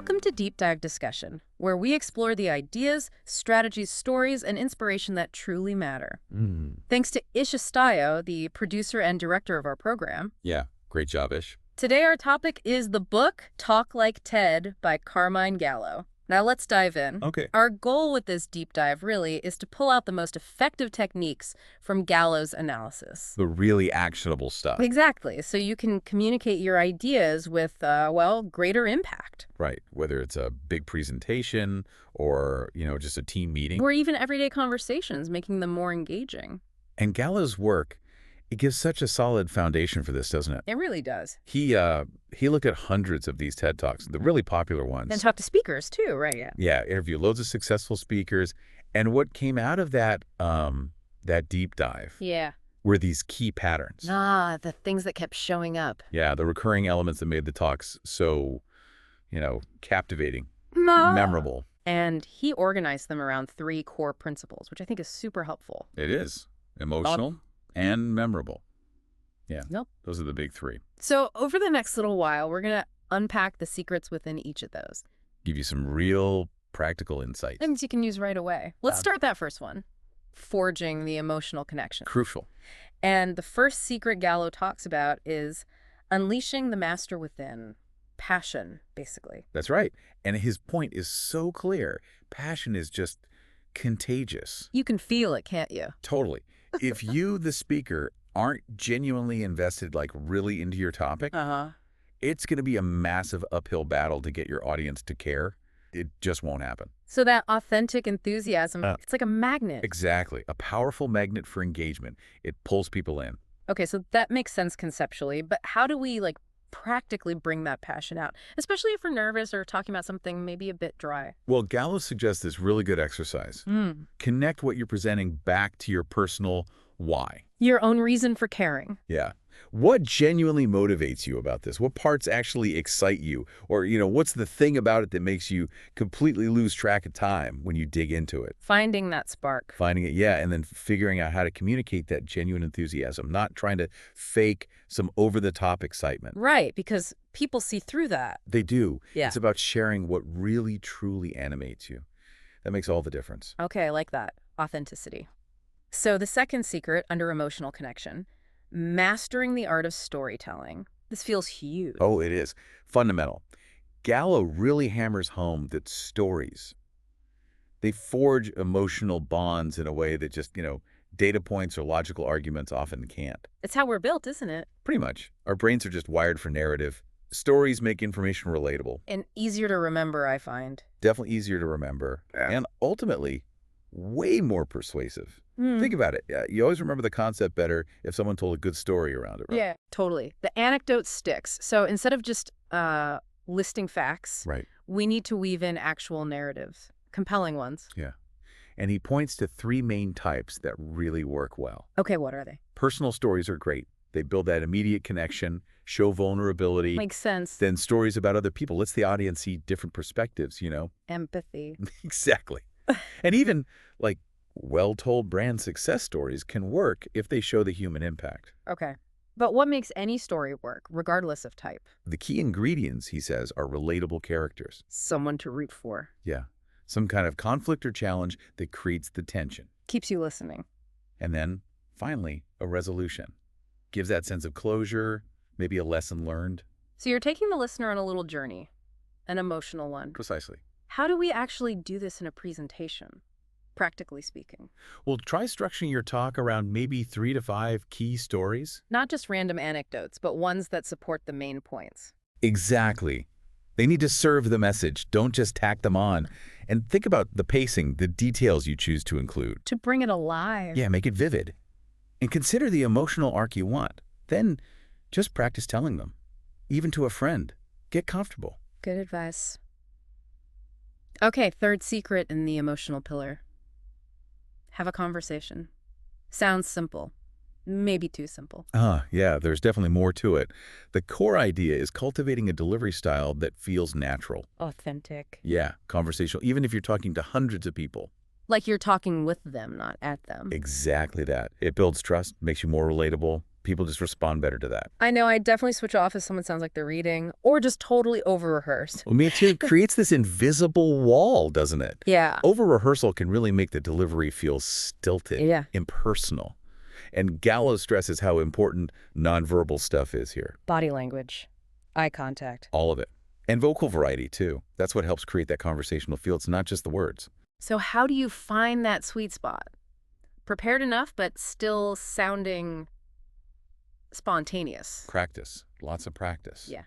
Welcome to Deep Dive Discussion, where we explore the ideas, strategies, stories, and inspiration that truly matter. Thanks to Ysh Estayo, the producer and director of our program. Yeah, great job, Ish. Today our topic is the book Talk Like Ted by Carmine Gallo. Now let's dive in. Okay. Our goal with this deep dive really is to pull out the most effective techniques from Gallo's analysis. The really actionable stuff. Exactly, so you can communicate your ideas with, greater impact. Right, whether it's a big presentation or, just a team meeting. Or even everyday conversations, making them more engaging. And Gallo's work, it gives such a solid foundation for this, doesn't it? It really does. He looked at hundreds of these TED Talks, the really popular ones. And talk to speakers too, right? Yeah. Yeah, interview loads of successful speakers. And what came out of that deep dive were these key patterns. The things that kept showing up. Yeah, the recurring elements that made the talks so, captivating, memorable. And he organized them around 3 core principles, which I think is super helpful. It is. Emotional and memorable. Yeah, Nope. Those are the big 3. So over the next little while, we're going to unpack the secrets within each of those. Give you some real practical insights. Things you can use right away. Let's start that first one. Forging the emotional connection. Crucial. And the first secret Gallo talks about is unleashing the master within. Passion, basically. That's right. And his point is so clear. Passion is just contagious. You can feel it, can't you? Totally. If you, the speaker, aren't genuinely invested, like really into your topic, it's going to be a massive uphill battle to get your audience to care. It just won't happen. So that authentic enthusiasm, it's like a magnet. Exactly. A powerful magnet for engagement. It pulls people in. Okay, so that makes sense conceptually, but how do we practically bring that passion out, especially if we're nervous or talking about something maybe a bit dry? Well, Gallo suggests this really good exercise. Connect what you're presenting back to your personal why. Your own reason for caring. Yeah. What genuinely motivates you about this? What parts actually excite you? Or, what's the thing about it that makes you completely lose track of time when you dig into it? Finding that spark. Finding it, yeah, and then figuring out how to communicate that genuine enthusiasm, not trying to fake some over-the-top excitement. Right, because people see through that. They do. Yeah. It's about sharing what really, truly animates you. That makes all the difference. Okay, I like that. Authenticity. So the second secret under emotional connection, mastering the art of storytelling. This feels huge. Oh, it is. Fundamental. Gallo really hammers home that stories, they forge emotional bonds in a way that just, data points or logical arguments often can't. It's how we're built, isn't it? Pretty much. Our brains are just wired for narrative. Stories make information relatable. And easier to remember, I find. Definitely easier to remember. Yeah. And ultimately, way more persuasive. Think about it. You always remember the concept better if someone told a good story around it, right? Yeah, totally. The anecdote sticks. So instead of just listing facts, right, we need to weave in actual narratives, compelling ones. Yeah. And he points to 3 main types that really work well. Okay, what are they? Personal stories are great. They build that immediate connection, show vulnerability. Makes sense. Then stories about other people. Lets the audience see different perspectives, Empathy. Exactly. And even, well-told brand success stories can work if they show the human impact. Okay. But what makes any story work, regardless of type? The key ingredients, he says, are relatable characters. Someone to root for. Yeah. Some kind of conflict or challenge that creates the tension. Keeps you listening. And then, finally, a resolution. Gives that sense of closure, maybe a lesson learned. So you're taking the listener on a little journey, an emotional one. Precisely. How do we actually do this in a presentation, practically speaking? Well, try structuring your talk around maybe 3 to 5 key stories. Not just random anecdotes, but ones that support the main points. Exactly. They need to serve the message. Don't just tack them on. And think about the pacing, the details you choose to include. To bring it alive. Yeah, make it vivid. And consider the emotional arc you want. Then just practice telling them. Even to a friend. Get comfortable. Good advice. Okay, third secret in the emotional pillar. Have a conversation. Sounds simple. Maybe too simple. Yeah, there's definitely more to it. The core idea is cultivating a delivery style that feels natural. Authentic. Yeah, conversational, even if you're talking to hundreds of people. Like you're talking with them, not at them. Exactly that. It builds trust, makes you more relatable. People just respond better to that. I know, I definitely switch off if someone sounds like they're reading or just totally over-rehearsed. Well, me too. It creates this invisible wall, doesn't it? Yeah. Over-rehearsal can really make the delivery feel stilted, Yeah. impersonal. And Gallo stresses how important nonverbal stuff is here. Body language, eye contact. All of it. And vocal variety, too. That's what helps create that conversational feel. It's not just the words. So how do you find that sweet spot? Prepared enough, but still sounding spontaneous. Practice. Lots of practice. Yeah.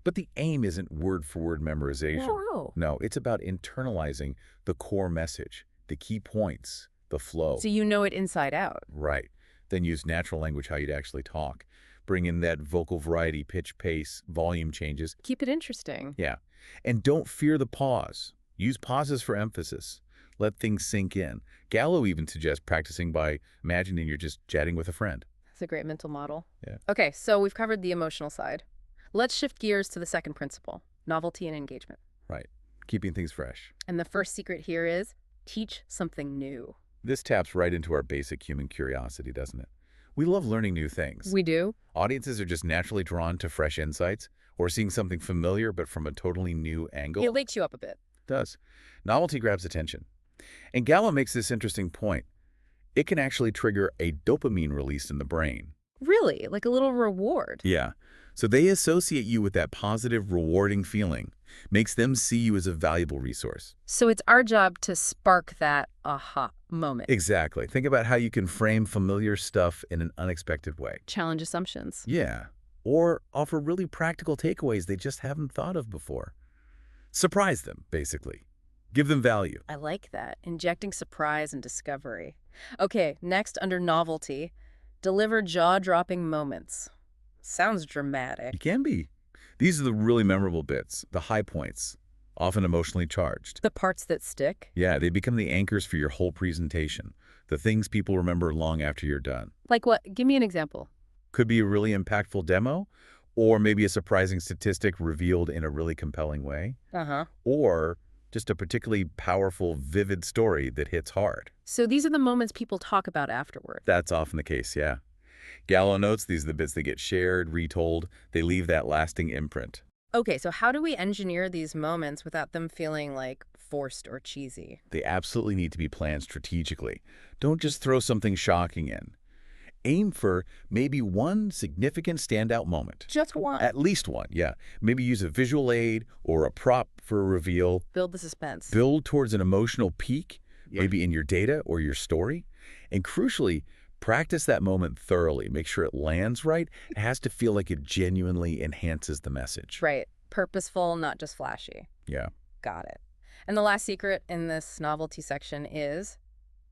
But the aim isn't word-for-word memorization. Oh. No, it's about internalizing the core message, the key points, the flow. So you know it inside out. Right. Then use natural language, how you'd actually talk. Bring in that vocal variety, pitch, pace, volume changes. Keep it interesting. Yeah. And don't fear the pause. Use pauses for emphasis. Let things sink in. Gallo even suggests practicing by imagining you're just chatting with a friend. That's a great mental model. Yeah. Okay, so we've covered the emotional side. Let's shift gears to the second principle, novelty and engagement. Right. Keeping things fresh. And the first secret here is teach something new. This taps right into our basic human curiosity, doesn't it? We love learning new things. We do? Audiences are just naturally drawn to fresh insights or seeing something familiar but from a totally new angle. It wakes you up a bit. It does. Novelty grabs attention. And Gallo makes this interesting point. It can actually trigger a dopamine release in the brain. Really? Like a little reward? Yeah. So they associate you with that positive, rewarding feeling. Makes them see you as a valuable resource. So it's our job to spark that aha moment. Exactly. Think about how you can frame familiar stuff in an unexpected way. Challenge assumptions. Yeah. Or offer really practical takeaways they just haven't thought of before. Surprise them, basically. Give them value. I like that. Injecting surprise and discovery. Okay, next under novelty, deliver jaw-dropping moments. Sounds dramatic. It can be. These are the really memorable bits, the high points, often emotionally charged. The parts that stick. Yeah, they become the anchors for your whole presentation, the things people remember long after you're done. Like what? Give me an example. Could be a really impactful demo, or maybe a surprising statistic revealed in a really compelling way, Uh-huh. or just a particularly powerful, vivid story that hits hard. So these are the moments people talk about afterward. That's often the case, yeah. Gallo notes these are the bits that get shared, retold. They leave that lasting imprint. Okay, so how do we engineer these moments without them feeling like forced or cheesy? They absolutely need to be planned strategically. Don't just throw something shocking in. Aim for maybe one significant standout moment. Just one. At least one, yeah. Maybe use a visual aid or a prop for a reveal. Build the suspense. Build towards an emotional peak, maybe in your data or your story. And crucially, practice that moment thoroughly. Make sure it lands right. It has to feel like it genuinely enhances the message. Right. Purposeful, not just flashy. Yeah. Got it. And the last secret in this novelty section is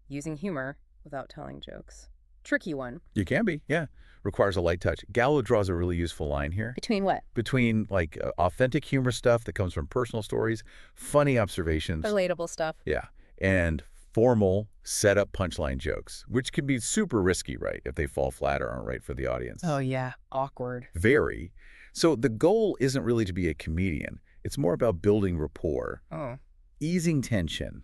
using humor without telling jokes. Tricky one. You can be, yeah. Requires a light touch. Gallo draws a really useful line here. Between what? Between like authentic humor stuff that comes from personal stories, funny observations. Relatable stuff. Yeah. And formal set-up punchline jokes, which can be super risky, right, if they fall flat or aren't right for the audience. Oh, yeah. Awkward. Very. So the goal isn't really to be a comedian. It's more about building rapport, easing tension,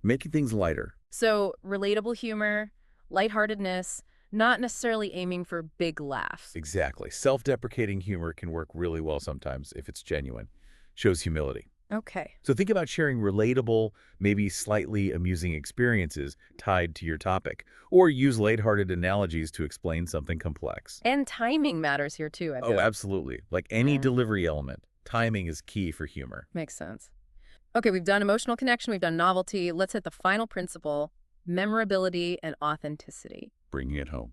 making things lighter. So relatable humor, lightheartedness, not necessarily aiming for big laughs. Exactly. Self-deprecating humor can work really well sometimes if it's genuine. Shows humility. Okay. So think about sharing relatable, maybe slightly amusing experiences tied to your topic, or use lighthearted analogies to explain something complex. And timing matters here too, I feel. Oh, absolutely. Like any Yeah. delivery element, timing is key for humor. Makes sense. Okay, we've done emotional connection, we've done novelty. Let's hit the final principle, memorability and authenticity. Bringing it home.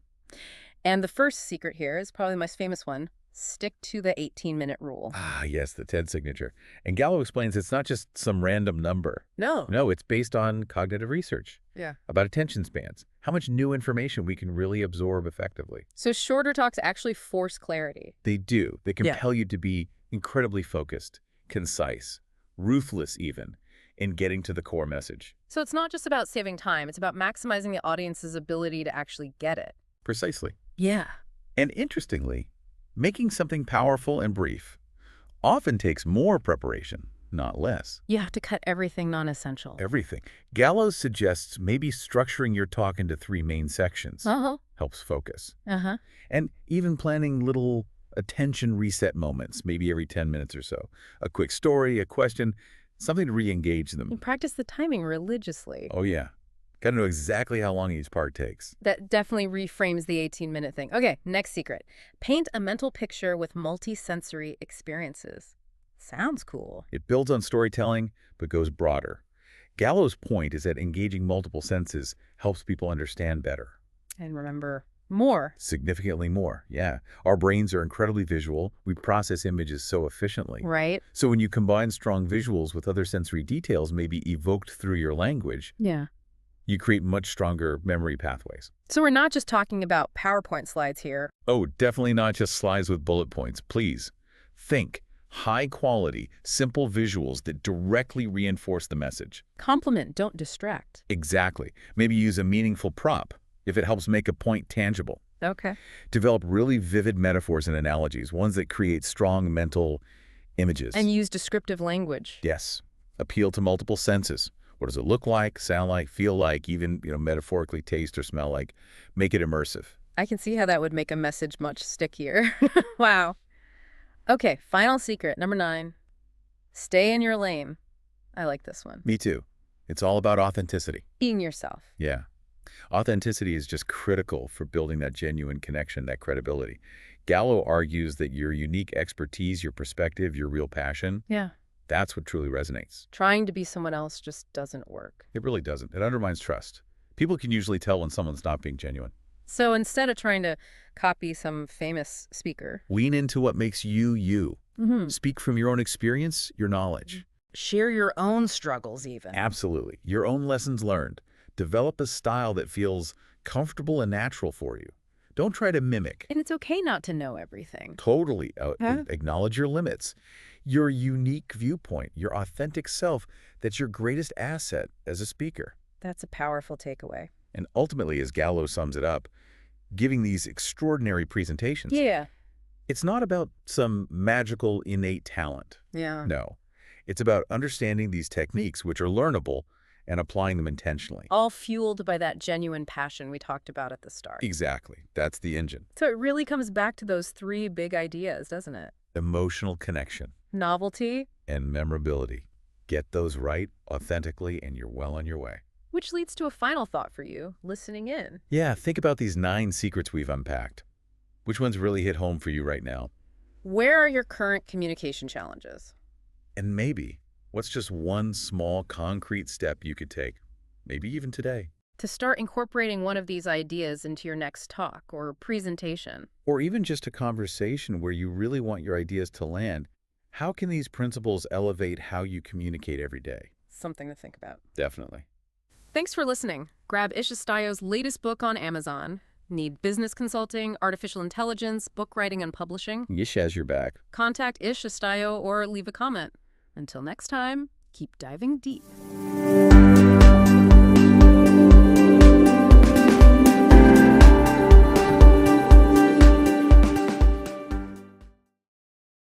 And the first secret here is probably the most famous one. Stick to the 18-minute rule. Ah, yes, the TED signature. And Gallo explains it's not just some random number. No. No, it's based on cognitive research Yeah. about attention spans, how much new information we can really absorb effectively. So shorter talks actually force clarity. They do. They Yeah. compel you to be incredibly focused, concise, ruthless even, in getting to the core message. So it's not just about saving time, it's about maximizing the audience's ability to actually get it. Precisely. Yeah. And interestingly, making something powerful and brief often takes more preparation, not less. You have to cut everything non-essential. Everything. Gallo suggests maybe structuring your talk into 3 main sections. Uh-huh. helps focus. Uh-huh. And even planning little attention reset moments, maybe every 10 minutes or so. A quick story, a question, something to re-engage them. And practice the timing religiously. Oh, yeah. Got to know exactly how long each part takes. That definitely reframes the 18-minute thing. Okay, next secret. Paint a mental picture with multisensory experiences. Sounds cool. It builds on storytelling, but goes broader. Gallo's point is that engaging multiple senses helps people understand better. And remember more. Significantly more, yeah. Our brains are incredibly visual. We process images so efficiently. Right? So when you combine strong visuals with other sensory details maybe evoked through your language, Yeah. you create much stronger memory pathways. So we're not just talking about PowerPoint slides here. Oh, definitely not just slides with bullet points. Please think high-quality, simple visuals that directly reinforce the message. Complement, don't distract. Exactly. Maybe use a meaningful prop if it helps make a point tangible. Okay. Develop really vivid metaphors and analogies, ones that create strong mental images. And use descriptive language. Yes. Appeal to multiple senses. What does it look like, sound like, feel like, even, metaphorically taste or smell like? Make it immersive. I can see how that would make a message much stickier. Wow. Okay, final secret, number 9. Stay in your lane. I like this one. Me too. It's all about authenticity. Being yourself. Yeah. Authenticity is just critical for building that genuine connection, that credibility. Gallo argues that your unique expertise, your perspective, your real passion, Yeah. that's what truly resonates. Trying to be someone else just doesn't work. It really doesn't. It undermines trust. People can usually tell when someone's not being genuine. So instead of trying to copy some famous speaker, Lean into what makes you, you. Speak from your own experience, your knowledge. share your own struggles even. Absolutely. Your own lessons learned. Develop a style that feels comfortable and natural for you. Don't try to mimic. And it's okay not to know everything. Totally. Huh? Acknowledge your limits. Your unique viewpoint, your authentic self, that's your greatest asset as a speaker. That's a powerful takeaway. And ultimately, as Gallo sums it up, giving these extraordinary presentations, Yeah. it's not about some magical innate talent. Yeah. No. It's about understanding these techniques, which are learnable, and applying them intentionally. All fueled by that genuine passion we talked about at the start. Exactly. That's the engine. So it really comes back to those 3 big ideas, doesn't it? Emotional connection Novelty, and memorability. Get those right authentically, and you're well on your way. which leads to a final thought for you, listening in. Yeah, think about these 9 secrets we've unpacked. Which ones really hit home for you right now? Where are your current communication challenges? And maybe, what's just one small, concrete step you could take? Maybe even today. To start incorporating one of these ideas into your next talk or presentation. Or even just a conversation where you really want your ideas to land. How can these principles elevate how you communicate every day? Something to think about. Definitely. Thanks for listening. Grab Ysh Estayo's latest book on Amazon. Need business consulting, artificial intelligence, book writing and publishing? Ysh has your back. Contact Ysh Estayo or leave a comment. Until next time, keep diving deep.